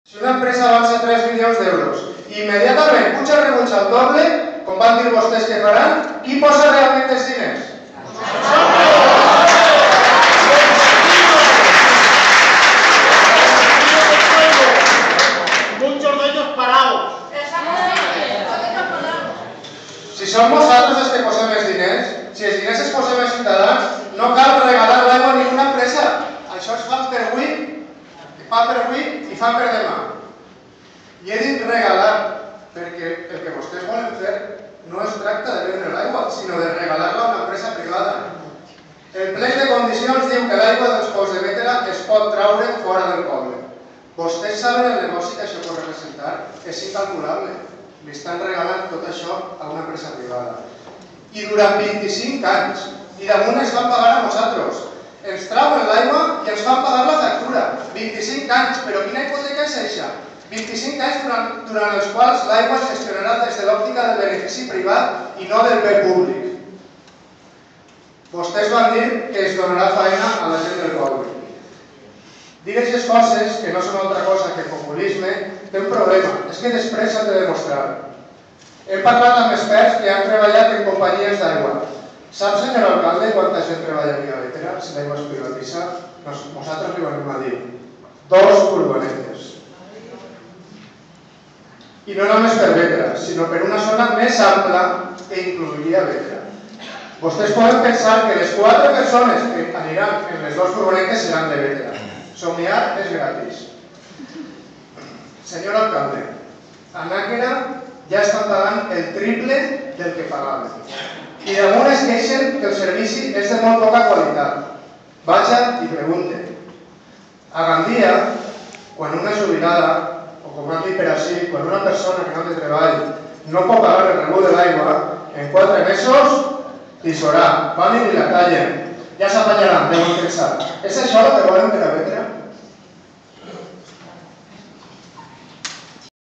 Si una empresa avança 3 milions d'euros i immediatament puja rebuig al doble, com van dir vostès que faran, qui posa realment els diners? Muchos de ellos parados. Si som nosaltres els que posem els diners, si els diners els posem els ciutadans, no cal regalar l'aigua a ninguna empresa. Això es fa per avui i fa per demà. I he dit regalar, perquè el que vostès volen fer no es tracta de vendre l'aigua, sinó de regalar-la a una empresa privada. El plec de condicions diu que l'aigua dels pous de Bétera es pot traure fora del poble. Vostès saben el negoci que això pot representar? És incalculable. Li estan regalant tot això a una empresa privada. I durant 25 anys. I damunt ens van pagar a nosaltres. Ens trauen l'aigua i ens fan pagar la factura. 25 anys. Però quina hipoteca és això? 25 anys durant els quals l'aigua es gestionarà des de l'òptica del benefici privat i no del bé públic. Vostès van dir que es donarà feina a la gent del poble. Dir aquestes coses, que no són altra cosa que populisme, té un problema. És que després s'ha de demostrar. He parlat amb experts que han treballat en companyies d'aigua. Sap, senyor alcalde, quanta gent treballa aquí a Bétera si l'aigua es privatitza? Nosaltres li venim a dir 2 furgonetes. I no només per Bétera, sinó per una zona més ampla que incluiria Bétera. Vostès poden pensar que les 4 persones que aniran en les 2 furgonetes seran de Bétera. Somiar és gratis. Senyor alcalde, a Nàquera ja estan pagant el triple del que pagaven. I damunt es queixen que el servici és de molt poca qualitat. Vaja i pregunte. A Gandia, quan una jubilada, o com han dit per així, quan una persona que no té treball no pot pagar el rebut de l'aigua, en 4 mesos tisorà, van i la tallen. Ja s'apanyaran, deuen pensar. És això el que volen per